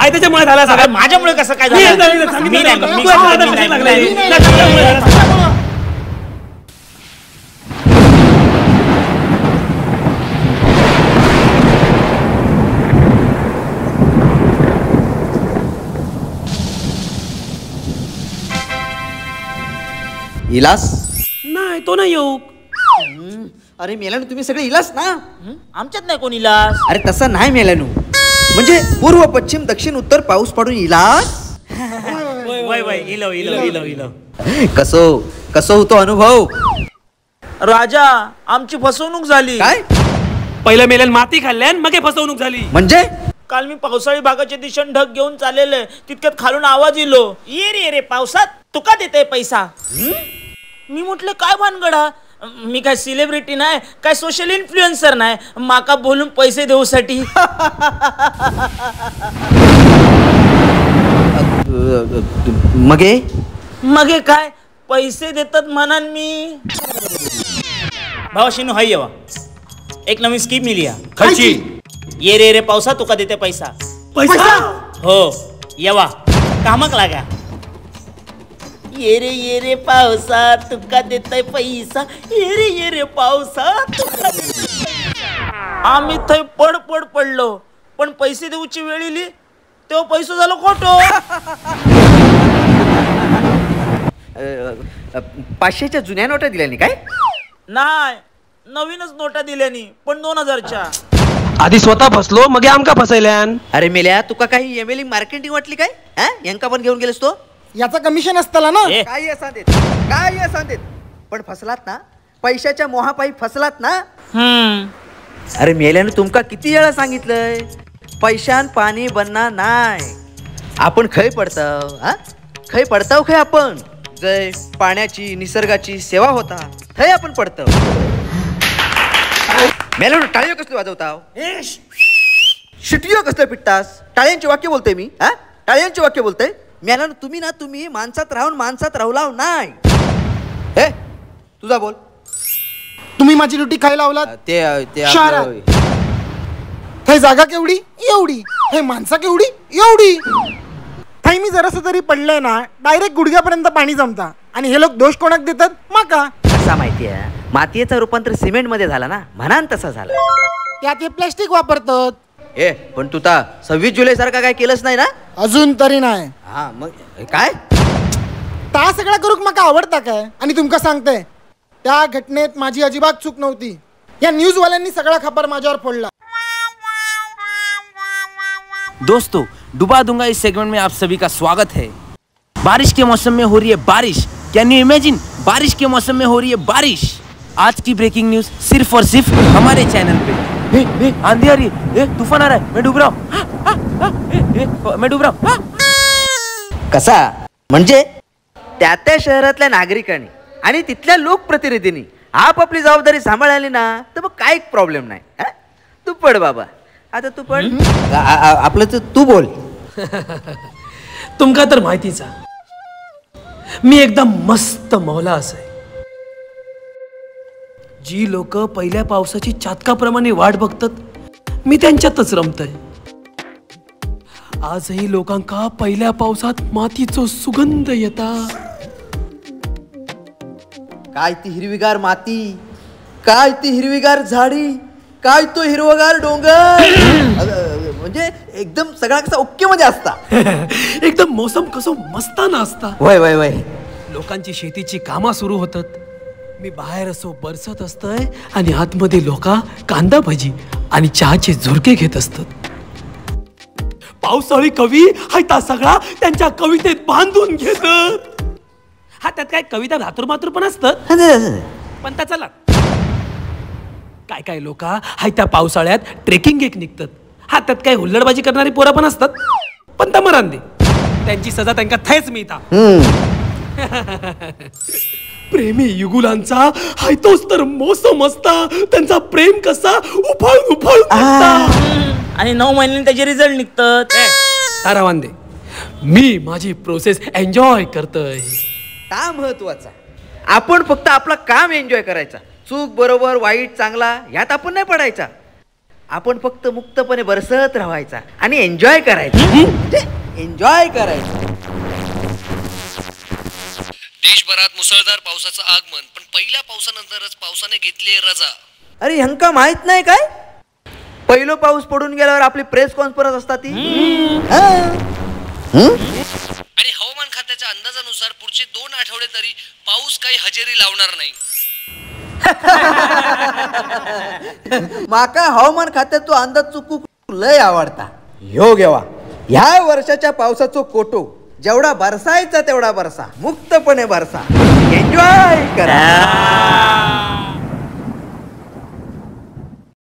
हाय त्याच्यामुळे झाला सगळं. माझ्यामुळे कसं काय मी झालं? सांगितलं, मी नाही, मी तू आता सांगितलं, कशाला मी लागलाय? नाही. नाही, त्याच्यामुळे झालं सगळं. इलास? नाही तो नाही येऊ. अरे मेलानू तुम्ही सगळे इलास ना? आमच्यात नाही कोण इलाज. अरे तसं नाही मेलानू, म्हणजे पूर्व पश्चिम दक्षिण उत्तर पाऊस पडून इलास. वय वय इलो इलो इलो इलो. कसं होतो अनुभव? राजा आमची फसवणूक झाली. काय? पहिलं मेल्यान माती खाल्ल्यान मग फसवणूक झाली. म्हणजे काल मी पावसाळी भागाच्या दिशेने ढग घेऊन चाललेले, तितक्यात खालून आवाज इलो, ये रे पावसात तुका देते पैसा. मी म्हटले काय भानगडा, मी काय सेलिब्रिटी नाही, काय सोशल इन्फ्लुएन्सर नाही, माका बोलून पैसे देऊसाठी. मगे काय पैसे देतात म्हणान मी. भावाशीनो हाय येवा, एक नवीन स्कीम मिली आहे. खायची ये रे पावसा तुका देते पैसा. पैसा हो येवा कामक लागा. ये रे पावसा तुका देताय पैसा, ये रे पावसा तुका आम्ही थंय पडलो, पण पैसे देऊची वेळ इली तेव्हा पैसो झालो खोटो. 500च्या जुन्या नोटा दिल्याने काय? नाही, नवीनच नोटा दिल्यानी, पण 2000च्या. आधी स्वतः फसलो मग आमका फसयल्यान. अरे मेल्या, तुका काही एमएलई मार्केटिंग वाटली काय? यांका पण घेऊन गेलेस तो? याचा कमिशन असताना ना. काय सांगतेत पण फसलात ना, पैशाच्या मोहापायी फसलात ना. अरे मेल्यानं तुमका किती वेळा सांगितलंय, पैशान पाणी बनना नाही. आपण खय पडताव खय आपण जय पाण्याची निसर्गाची सेवा होता थय आपण पडताव. मेल्यानं टाळ्या कसली वाजवताव, शिटियो कसलं पिटतास? टाळ्यांची वाक्य बोलतोय मी, टाळ्यांची वाक्य बोलतोय. मेल्यानं तुम्ही माणसात राहून माणसात राहुलाव नाही. हे तुझा बोल. तुम्ही माझी रोटी खायला लावलात ते शहरात. हे जागा केवढी एवढी, हे माणसा केवढी एवढी. थाई मी जरासं तरी पडलंय ना, डायरेक्ट गुडघ्यापर्यंत पाणी जमता. आणि हे लोक दोष कोणाक देतात? माका. कसा माहितीये, मातीचं रूपांतर सिमेंट मध्ये झाला ना, म्हणान तसा झाला. त्यात हे प्लॅस्टिक वापरतात. पण तू 26 जुलै सारखा काय केलंच नाही ना? अजून तरी नाही. हा मग काय ता सगळा करूक माका आवडता काय? आणि तुमका सांगते, त्या घटनेत माझी अजिबात चूक नव्हती. या न्यूज वाल्यांनी सगळा खबर माझ्यावर फोडला. दोस्तों, डुबा दूंगा इस सेगमेंट में आप सभी का स्वागत है। बारिश के मौसम में हो रही है बारिश। कैन यू इमेजिन, बारिश के मौसम में हो रही है बारिश। आज की ब्रेकिंग न्यूज सिर्फ और सिर्फ हमारे चैनल पे। आंधी आ रही है, तूफान आ रहा है, मैं डूब रहा हूँ, मैं डूब रहा हूँ। कसा म्हणजे त्या शहरातल्या नागरिकांनी आणि तिथल्या लोकप्रतिनिधींनी आपापली जबाबदारी सांभाळली ना, तर मग काय प्रॉब्लेम नाही. तू पड बाबा, आता तू पड. आपलं तू बोल. तुमका तर माहितीचा, मी एकदम मस्त मौला आहे. जी लोक पहिल्या पावसाची चातकाप्रमाणे वाट बघतात, मी त्यांच्यातच रमतय. आजही लोकांका पहिल्या पावसात मातीचो सुगंध येता. काय ती हिरवीगार माती, काय ती हिरवीगार झाडी, काय तो हिरवगार डोंगर. म्हणजे एकदम सगळा कसा ओके मध्ये असता. एकदम मौसम कसं मस्ताना असता. वय वय वय. लोकांची शेतीची कामा सुरू होतात. मी बाहेर असो बरसत असतंय आणि आतमध्ये लोका कांदा भजी आणि चहाचे झुरके घेत असतात. पावसाळी कवी हा सगळा त्यांच्या कवितेत बांधून घेतात. हा त्यात काय कविता धातुर मातुर पण असतात, पण त्या चला काय काय लोका हाय त्या पावसाळ्यात ट्रेकिंग एक निघतात. हा त्यात काय हुल्लडबाजी करणारी पोरं पण असतात, पण तमरान दे त्यांची सजा त्यांना थैच मिळता. प्रेमी युगुलांचा हाय तोच तर मोसम असता. त्यांचा प्रेम कसा उफाळ उफाळ आणि 9 महिन्यांनी त्याचे रिझल्ट निघतात. तारावांदे, मी माझी प्रोसेस एन्जॉय करतोय. का महत्वाचा, आपण फक्त आपला काम एन्जॉय करायचा. चूक बरोबर वाईट चांगला यात आपण नाही पडायचा. आपण फक्त मुक्तपणे बरसत राहायचा आणि एन्जॉय करायचं. एन्जॉय करायचं. देशभरात मुसळधार पावसाचं आगमन, पण पहिल्या पावसानंतरच पावसाने घेतली रजा. अरे ह्यांका माहित नाही काय, पहिलो पाऊस पडून गेल्यावर आपली प्रेस कॉन्फरन्स असतात ती. आणि हवामान खात्याच्या अंदाजानुसार पुढचे 2 आठवडे तरी पाऊस काही हजेरी लावणार नाही. माका हवामान खात्याचो अंदाज चुकूक लय आवडता. ह्यो घेवा, ह्या वर्षाच्या पावसाचो कोटो जेवढा बरसायचा तेवढा बरसा, मुक्तपणे बरसा, एन्जॉय करा.